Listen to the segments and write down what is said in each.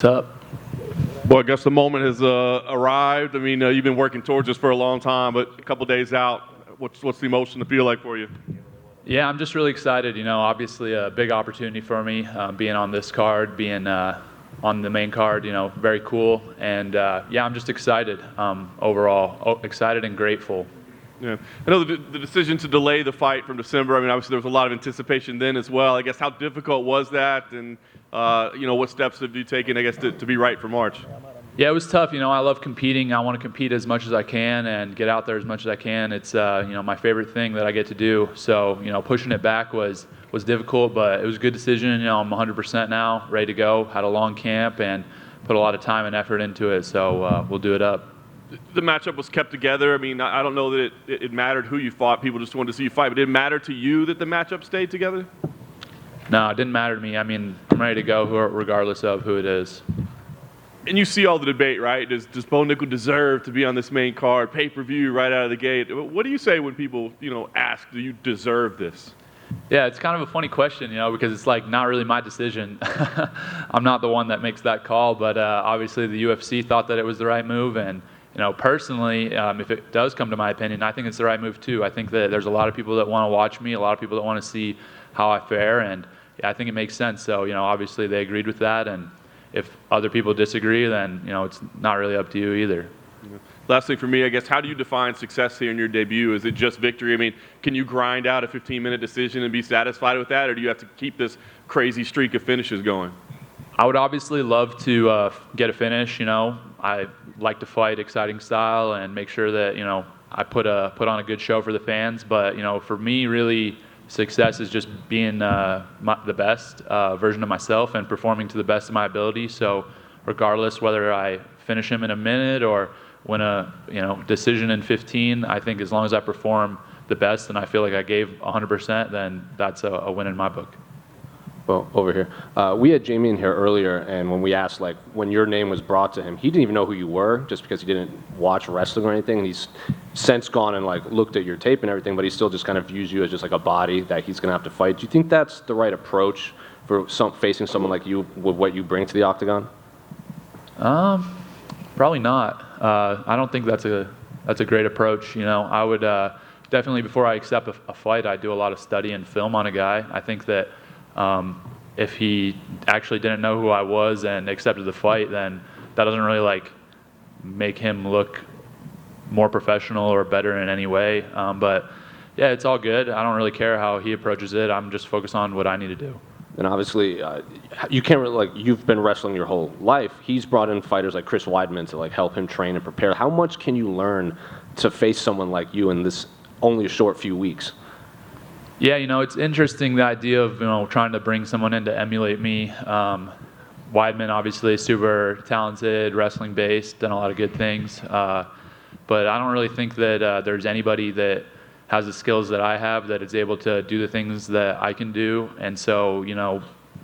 What's up? Well, I guess the moment has arrived. I mean, you've been working towards this for a long time, but a couple days out, what's the emotion to feel like for you? Yeah, I'm just really excited. Obviously a big opportunity for me, being on this card, being on the main card. Very cool. And yeah, I'm just excited overall. Excited and grateful. Yeah, I know the decision to delay the fight from December. I mean, obviously there was a lot of anticipation then as well. I guess how difficult was that, and what steps have you taken, I guess, to be right for March? Yeah, it was tough. I love competing. I want to compete as much as I can and get out there as much as I can. It's my favorite thing that I get to do. So pushing it back was difficult, but it was a good decision. I'm 100% now, ready to go. Had a long camp and put a lot of time and effort into it. So we'll do it up. The matchup was kept together. I mean, I don't know that it mattered who you fought. People just wanted to see you fight. But did it matter to you that the matchup stayed together? No, it didn't matter to me. I mean, I'm ready to go regardless of who it is. And you see all the debate, right? Does Bo Nickal deserve to be on this main card, pay-per-view right out of the gate? What do you say when people, ask, do you deserve this? Yeah, it's kind of a funny question, because it's like not really my decision. I'm not the one that makes that call, but obviously the UFC thought that it was the right move, and personally, if it does come to my opinion, I think it's the right move too. I think that there's a lot of people that want to watch me, a lot of people that want to see how I fare, and yeah, I think it makes sense. So, obviously they agreed with that, and if other people disagree, then, it's not really up to you either. Last thing for me, I guess, how do you define success here in your debut? Is it just victory? I mean, can you grind out a 15-minute decision and be satisfied with that, or do you have to keep this crazy streak of finishes going? I would obviously love to get a finish. I like to fight exciting style and make sure that I put on a good show for the fans. But for me, really, success is just being the best version of myself and performing to the best of my ability. So regardless whether I finish him in a minute or win a decision in 15, I think as long as I perform the best and I feel like I gave 100%, then that's a win in my book. Well, over here. We had Jamie in here earlier, and when we asked, when your name was brought to him, he didn't even know who you were, just because he didn't watch wrestling or anything. And he's since gone and, looked at your tape and everything, but he still just kind of views you as just, a body that he's going to have to fight. Do you think that's the right approach for facing someone like you with what you bring to the octagon? Probably not. I don't think that's a great approach. I would definitely, before I accept a fight, I do a lot of study and film on a guy. I think that if he actually didn't know who I was and accepted the fight, then that doesn't really make him look more professional or better in any way. But yeah, it's all good. I don't really care how he approaches it. I'm just focused on what I need to do. And obviously, you can't really, you've been wrestling your whole life. He's brought in fighters like Chris Weidman to help him train and prepare. How much can you learn to face someone like you in this only a short few weeks? Yeah, it's interesting, the idea of trying to bring someone in to emulate me. Weidman, obviously, super talented, wrestling based, done a lot of good things. But I don't really think that there's anybody that has the skills that I have that is able to do the things that I can do. And so,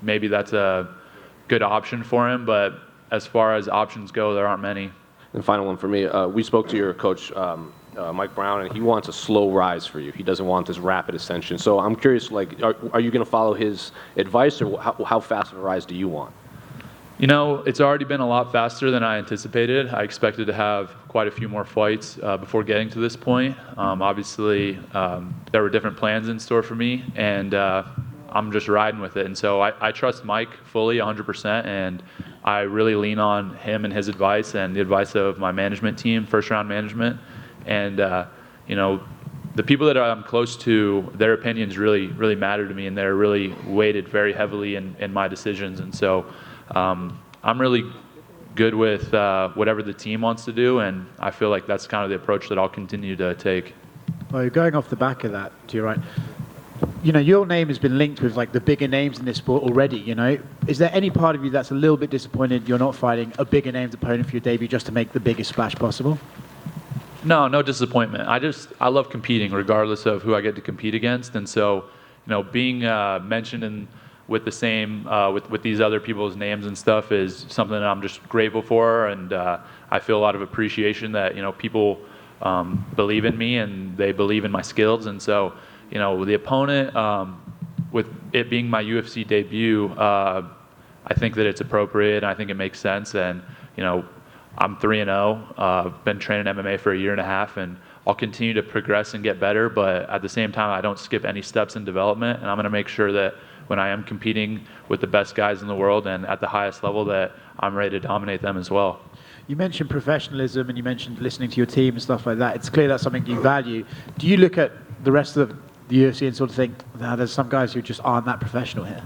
maybe that's a good option for him. But as far as options go, there aren't many. And final one for me. We spoke to your coach, Mike Brown, and he wants a slow rise for you. He doesn't want this rapid ascension. So I'm curious, are you going to follow his advice, or how fast of a rise do you want? It's already been a lot faster than I anticipated. I expected to have quite a few more fights before getting to this point. Obviously, there were different plans in store for me, and I'm just riding with it. And so I trust Mike fully, 100%, and I really lean on him and his advice and the advice of my management team, first-round management. And, the people that I'm close to, their opinions really, really matter to me, and they're really weighted very heavily in my decisions. And so I'm really good with whatever the team wants to do, and I feel like that's kind of the approach that I'll continue to take. Well, going off the back of that, to your right, your name has been linked with the bigger names in this sport already. Is there any part of you that's a little bit disappointed you're not fighting a bigger named opponent for your debut just to make the biggest splash possible? No disappointment. I love competing regardless of who I get to compete against, and so being mentioned with the same with these other people's names and stuff is something that I'm just grateful for, and I feel a lot of appreciation that people believe in me and they believe in my skills. And so the opponent, with it being my UFC debut, I think that it's appropriate, and I think it makes sense. And I'm 3-0. Been training MMA for a year and a half, and I'll continue to progress and get better. But at the same time, I don't skip any steps in development, and I'm going to make sure that when I am competing with the best guys in the world and at the highest level, that I'm ready to dominate them as well. You mentioned professionalism and you mentioned listening to your team and stuff like that. It's clear that's something you value. Do you look at the rest of the UFC and sort of think, nah, there's some guys who just aren't that professional here?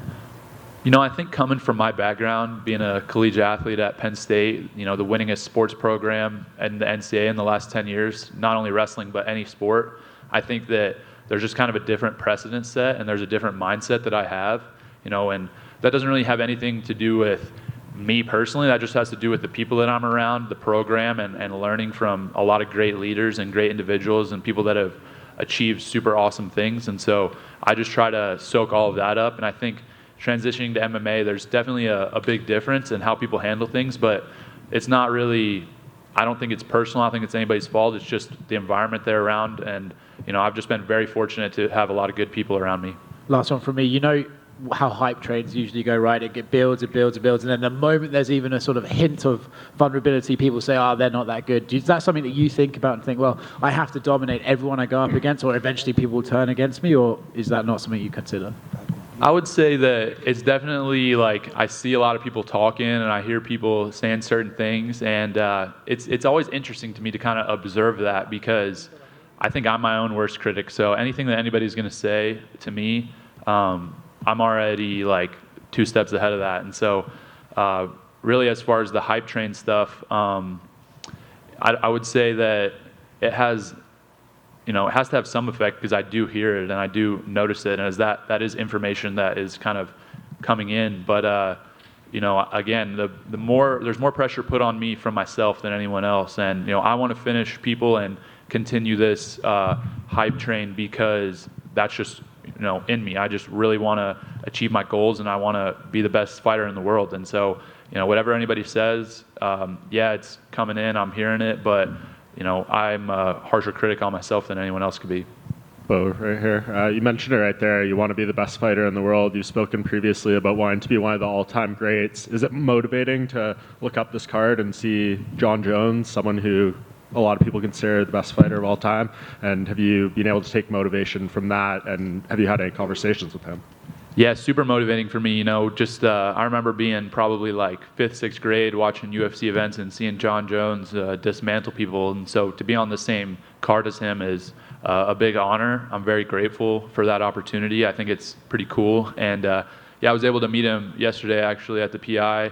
I think coming from my background, being a collegiate athlete at Penn State, the winningest sports program in the NCAA in the last 10 years, not only wrestling, but any sport, I think that there's just kind of a different precedent set and there's a different mindset that I have, and that doesn't really have anything to do with me personally. That just has to do with the people that I'm around, the program, and learning from a lot of great leaders and great individuals and people that have achieved super awesome things. And so I just try to soak all of that up. And I think transitioning to MMA, there's definitely a big difference in how people handle things, but it's not really, I don't think it's personal. I don't think it's anybody's fault. It's just the environment they're around. And, I've just been very fortunate to have a lot of good people around me. Last one from me. How hype trains usually go, right? It builds, and then the moment there's even a sort of hint of vulnerability, people say, they're not that good. Is that something that you think about and think, well, I have to dominate everyone I go up against, or eventually people will turn against me, or is that not something you consider? I would say that it's definitely like I see a lot of people talking and I hear people saying certain things, and it's always interesting to me to kind of observe that, because I think I'm my own worst critic. So anything that anybody's going to say to me, I'm already like 2 steps ahead of that. And so really, as far as the hype train stuff, I would say that it has to have some effect, because I do hear it and I do notice it, and as that is information that is kind of coming in. But again, there's more pressure put on me from myself than anyone else, and I want to finish people and continue this hype train, because that's just in me. I just really want to achieve my goals, and I want to be the best fighter in the world. And so whatever anybody says, it's coming in, I'm hearing it, but I'm a harsher critic on myself than anyone else could be. Bo, right here. You mentioned it right there. You want to be the best fighter in the world. You've spoken previously about wanting to be one of the all-time greats. Is it motivating to look up this card and see Jon Jones, someone who a lot of people consider the best fighter of all time? And have you been able to take motivation from that? And have you had any conversations with him? Yeah, super motivating for me. I remember being probably like 5th, 6th grade watching UFC events and seeing Jon Jones dismantle people. And so to be on the same card as him is a big honor. I'm very grateful for that opportunity. I think it's pretty cool. And I was able to meet him yesterday actually at the PI.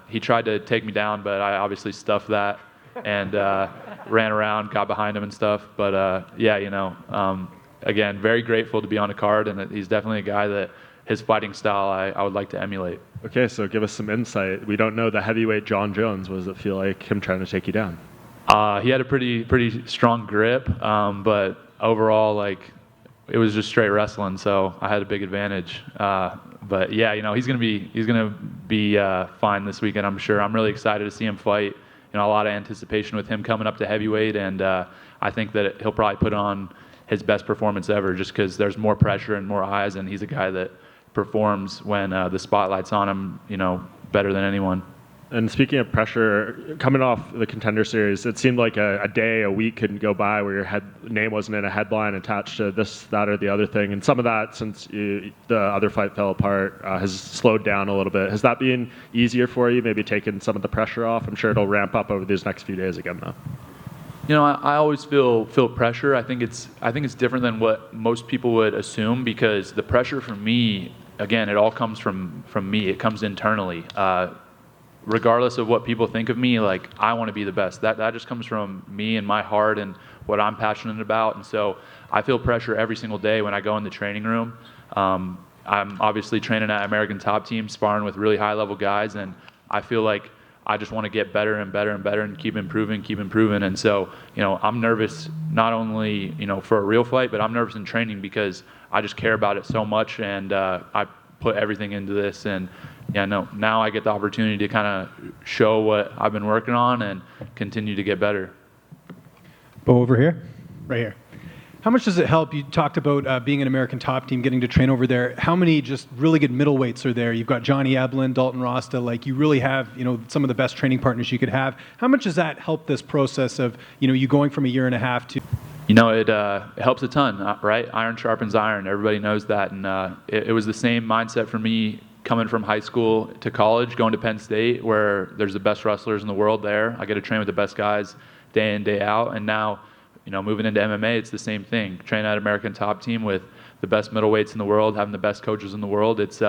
He tried to take me down, but I obviously stuffed that and ran around, got behind him and stuff. But again, very grateful to be on a card, and he's definitely a guy that his fighting style I would like to emulate. Okay, so give us some insight. We don't know the heavyweight Jon Jones. What does it feel like, him trying to take you down? He had a pretty strong grip, but overall, it was just straight wrestling, so I had a big advantage. But he's gonna be fine this weekend, I'm sure. I'm really excited to see him fight. A lot of anticipation with him coming up to heavyweight, and I think that he'll probably put on his best performance ever, just because there's more pressure and more eyes, and he's a guy that performs when the spotlight's on him, better than anyone. And speaking of pressure, coming off the Contender Series, it seemed like a day, a week couldn't go by where your name wasn't in a headline attached to this, that, or the other thing. And some of that, since the other fight fell apart, has slowed down a little bit. Has that been easier for you, maybe taking some of the pressure off? I'm sure it'll ramp up over these next few days again, though. I always feel pressure. I think it's different than what most people would assume, because the pressure for me, again, it all comes from me. It comes internally. Regardless of what people think of me, I want to be the best. That just comes from me and my heart and what I'm passionate about. And so I feel pressure every single day when I go in the training room. I'm obviously training at American Top Team, sparring with really high-level guys, and I feel like I just want to get better and better and better and keep improving. And so, I'm nervous not only, for a real fight, but I'm nervous in training because I just care about it so much, and I put everything into this. And now I get the opportunity to kind of show what I've been working on and continue to get better. Bo, over here. Right here. How much does it help? You talked about being an American Top Team, getting to train over there. How many just really good middleweights are there? You've got Johnny Eblin, Dalton Rasta. Like, you really have, some of the best training partners you could have. How much does that help this process of, you going from a year and a half to? It helps a ton, right? Iron sharpens iron. Everybody knows that. And it was the same mindset for me coming from high school to college, going to Penn State, where there's the best wrestlers in the world there. I get to train with the best guys day in, day out. And now, moving into MMA, it's the same thing. Train at American Top Team with the best middleweights in the world, having the best coaches in the world. It's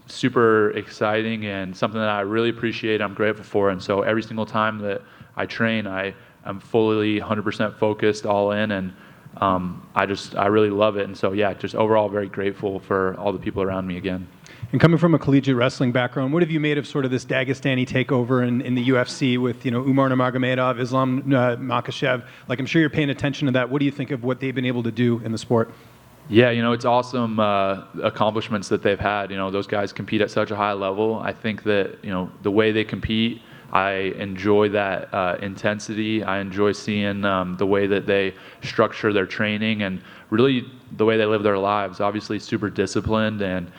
super exciting and something that I really appreciate. I'm grateful for. And so every single time that I train, I'm fully 100% focused, all in, and I really love it. And so, yeah, just overall very grateful for all the people around me again. And coming from a collegiate wrestling background, what have you made of sort of this Dagestani takeover in the UFC with, Umar Nurmagomedov, Islam Makhachev? Like, I'm sure you're paying attention to that. What do you think of what they've been able to do in the sport? Yeah, it's awesome accomplishments that they've had. Those guys compete at such a high level. I think that, the way they compete, I enjoy that intensity. I enjoy seeing the way that they structure their training and really the way they live their lives. Obviously super disciplined and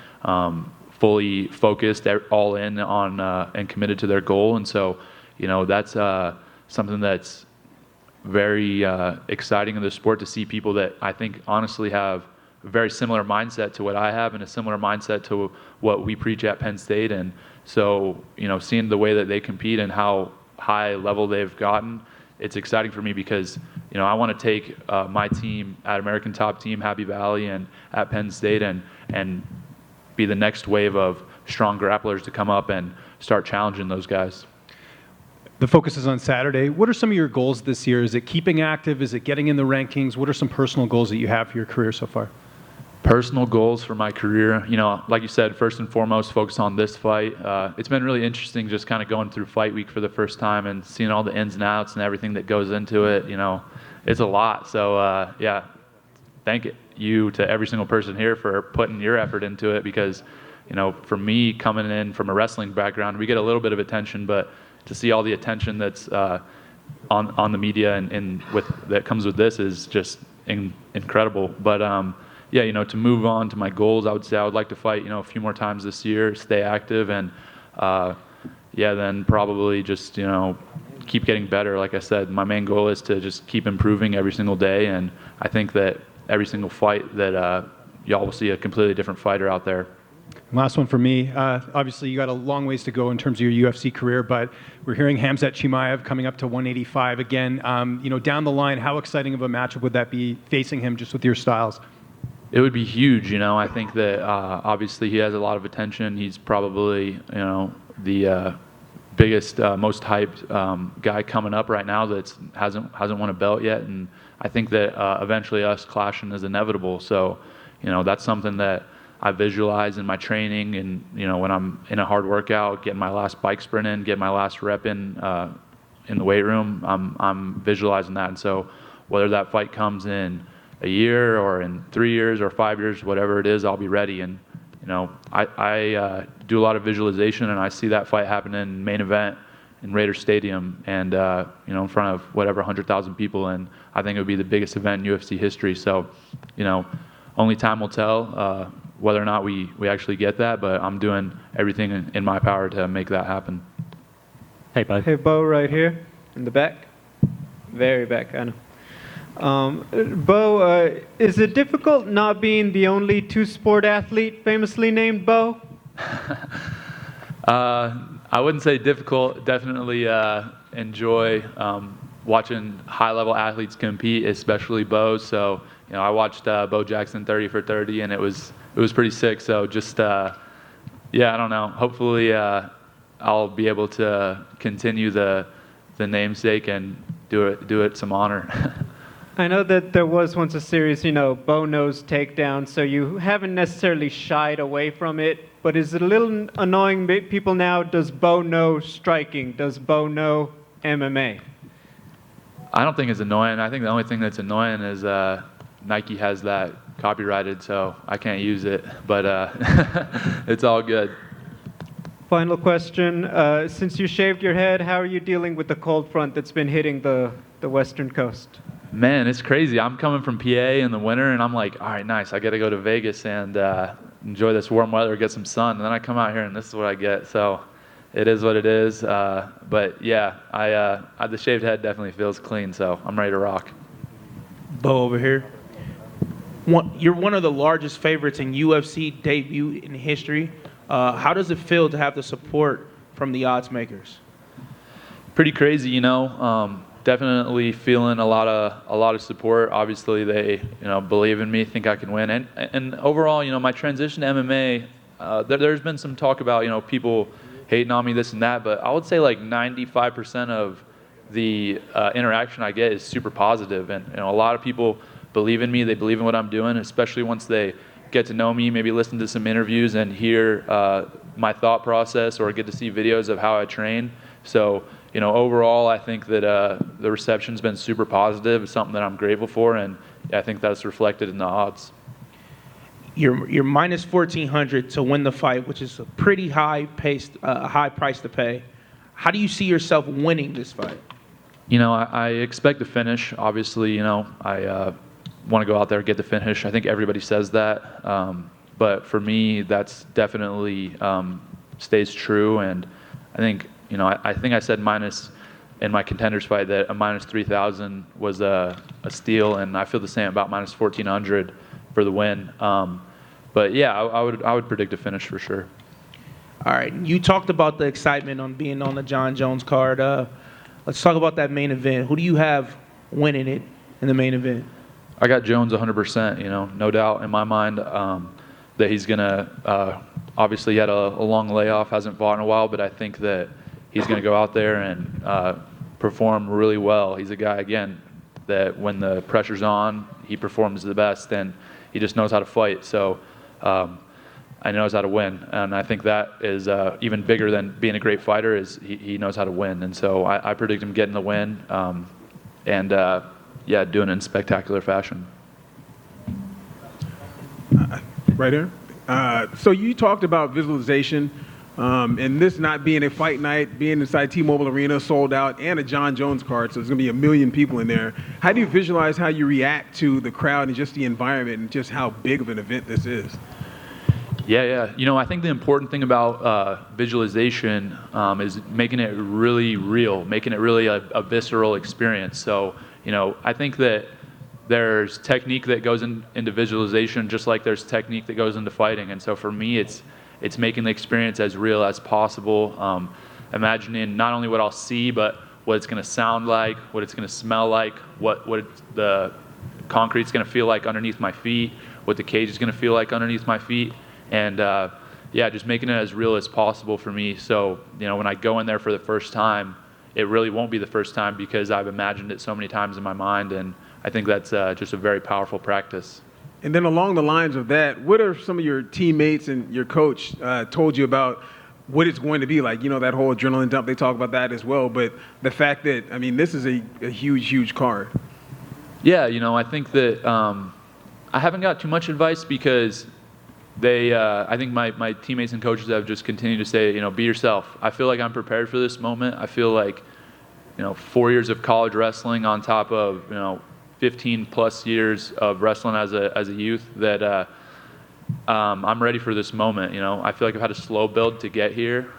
fully focused, all in on and committed to their goal. And so, that's something that's very exciting in the sport, to see people that I think honestly have a very similar mindset to what I have and a similar mindset to what we preach at Penn State. And so, seeing the way that they compete and how high level they've gotten, it's exciting for me because, I want to take my team at American Top Team, Happy Valley, and at Penn State and be the next wave of strong grapplers to come up and start challenging those guys. The focus is on Saturday. What are some of your goals this year? Is it keeping active? Is it getting in the rankings? What are some personal goals that you have for your career so far? Personal goals for my career, like you said, first and foremost, focus on this fight. It's been really interesting just kind of going through fight week for the first time and seeing all the ins and outs and everything that goes into it. It's a lot. So, yeah, thank you to every single person here for putting your effort into it because, for me, coming in from a wrestling background, we get a little bit of attention, but to see all the attention that's on the media and that comes with this is just incredible. But yeah, to move on to my goals, I would say I would like to fight, a few more times this year, stay active, and then probably just, keep getting better. Like I said, my main goal is to just keep improving every single day, and I think that every single fight that y'all will see a completely different fighter out there. Last one for me. Obviously, you got a long ways to go in terms of your UFC career, but we're hearing Khamzat Chimaev coming up to 185 again. Down the line, how exciting of a matchup would that be, facing him just with your styles? It would be huge. I think that obviously he has a lot of attention. He's probably, the biggest, most hyped guy coming up right now that hasn't won a belt yet. And I think that eventually us clashing is inevitable. So, that's something that I visualize in my training and, when I'm in a hard workout, getting my last bike sprint in, getting my last rep in the weight room, I'm visualizing that. And so whether that fight comes in a year or in 3 years or 5 years, whatever it is, I'll be ready. And, I do a lot of visualization, and I see that fight happen in main event in Raider Stadium and, in front of whatever 100,000 people. And I think it would be the biggest event in UFC history. So, only time will tell whether or not we actually get that, but I'm doing everything in my power to make that happen. Hey, bud. Hey, Bo, right here in the back. Very back, I know. Bo, is it difficult not being the only two-sport athlete famously named Bo? I wouldn't say difficult. Definitely enjoy watching high-level athletes compete, especially Bo. So, I watched Bo Jackson 30 for 30, and it was pretty sick. So just, I don't know. Hopefully, I'll be able to continue the namesake and do it some honor. I know that there was once a series, Bo knows takedown, so you haven't necessarily shied away from it, but is it a little annoying people now? Does Bo know striking? Does Bo know MMA? I don't think it's annoying. I think the only thing that's annoying is Nike has that copyrighted, so I can't use it, but it's all good. Final question. Since you shaved your head, how are you dealing with the cold front that's been hitting the western coast? Man, it's crazy. I'm coming from PA in the winter, and I'm like, all right, nice. I got to go to Vegas and enjoy this warm weather, get some sun. And then I come out here, and this is what I get. So it is what it is. But yeah, the shaved head definitely feels clean, so I'm ready to rock. Bo over here. You're one of the largest favorites in UFC debut in history. How does it feel to have the support from the odds makers? Pretty crazy, you know. Definitely feeling a lot of support. Obviously, they believe in me, think I can win, and overall, my transition to MMA. There's been some talk about people hating on me, this and that, but I would say like 95% of the interaction I get is super positive, and a lot of people believe in me. They believe in what I'm doing, especially once they get to know me, maybe listen to some interviews and hear my thought process, or get to see videos of how I train. So, overall, I think that the reception's been super positive. It's something that I'm grateful for, and I think that's reflected in the odds. You're minus 1,400 to win the fight, which is a pretty high price to pay. How do you see yourself winning this fight? I expect to finish. Obviously, I want to go out there and get the finish. I think everybody says that, but for me, that's definitely stays true. And I think I think I said minus in my contenders fight that a minus 3,000 was a steal, and I feel the same about minus 1,400 for the win. But yeah, I would predict a finish for sure. All right, you talked about the excitement on being on the John Jones card. Let's talk about that main event. Who do you have winning it in the main event? I got Jones 100%. No doubt in my mind that he's gonna. Obviously, he had a long layoff, hasn't fought in a while, but I think that he's going to go out there and perform really well. He's a guy, again, that when the pressure's on, he performs the best, and he just knows how to fight. So I knows how to win, and I think that is even bigger than being a great fighter. Is he knows how to win, and so I predict him getting the win, and doing it in spectacular fashion. Right here. So you talked about visualization. And this not being a fight night, being inside T-Mobile Arena, sold out, and a John Jones card, so there's going to be 1 million people in there. How do you visualize how you react to the crowd and just the environment and just how big of an event this is? Yeah. I think the important thing about visualization is making it really real, making it really a visceral experience. So, I think that there's technique that goes into visualization just like there's technique that goes into fighting. And so for me, it's making the experience as real as possible, imagining not only what I'll see, but what it's going to sound like, what it's going to smell like, what the concrete's going to feel like underneath my feet, what the cage is going to feel like underneath my feet, and just making it as real as possible for me. So, when I go in there for the first time, it really won't be the first time because I've imagined it so many times in my mind, and I think that's just a very powerful practice. And then along the lines of that, what are some of your teammates and your coach told you about what it's going to be like? That whole adrenaline dump, they talk about that as well. But the fact that, this is a huge, huge card. Yeah, I think that I haven't got too much advice because I think my teammates and coaches have just continued to say, be yourself. I feel like I'm prepared for this moment. I feel like, 4 years of college wrestling on top of, 15 plus years of wrestling as a youth that I'm ready for this moment. I feel like I've had a slow build to get here.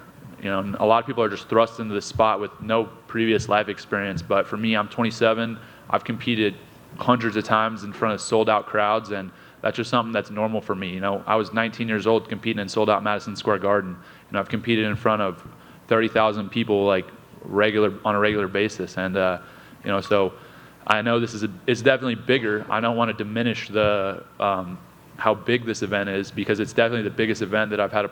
And a lot of people are just thrust into this spot with no previous life experience. But for me, I'm 27. I've competed hundreds of times in front of sold out crowds, and that's just something that's normal for me. I was 19 years old competing in sold out Madison Square Garden. I've competed in front of 30,000 people on a regular basis, and so. I know it's definitely bigger. I don't want to diminish the how big this event is because it's definitely the biggest event that I've had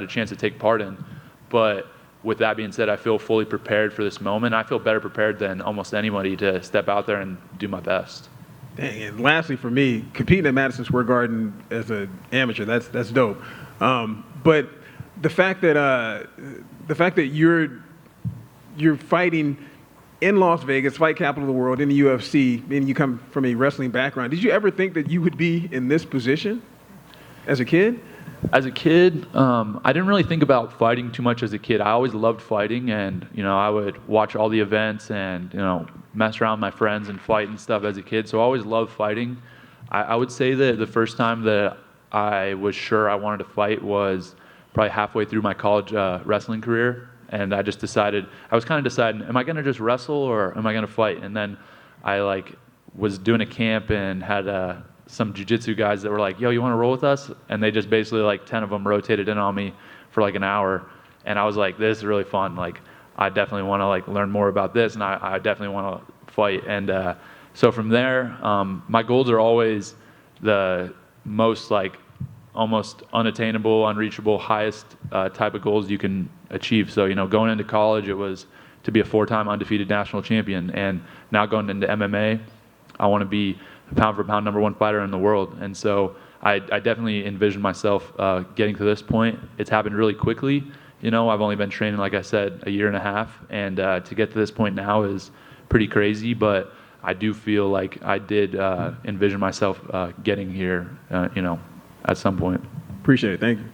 a chance to take part in. But with that being said, I feel fully prepared for this moment. I feel better prepared than almost anybody to step out there and do my best. Dang, and lastly, for me, competing at Madison Square Garden as an amateur, that's dope. But the fact that you're fighting in Las Vegas, fight capital of the world, in the UFC, and you come from a wrestling background, did you ever think that you would be in this position as a kid? As a kid, I didn't really think about fighting too much as a kid. I always loved fighting, and I would watch all the events and mess around with my friends and fight and stuff as a kid. So I always loved fighting. I would say that the first time that I was sure I wanted to fight was probably halfway through my college wrestling career. And I just decided, I was kind of deciding, am I going to just wrestle or am I going to fight? And then I was doing a camp and had some jiu-jitsu guys that were like, yo, you want to roll with us? And they just basically 10 of them rotated in on me for an hour. And I was like, this is really fun. I definitely want to learn more about this, and I definitely want to fight. And so from there, my goals are always the most almost unattainable, unreachable, highest type of goals you can achieve. So, going into college, it was to be a 4-time undefeated national champion. And now going into MMA, I want to be a pound-for-pound #1 fighter in the world. And so I definitely envision myself getting to this point. It's happened really quickly. I've only been training, like I said, a year and a half. And to get to this point now is pretty crazy. But I do feel like I did envision myself getting here, at some point. Appreciate it. Thank you.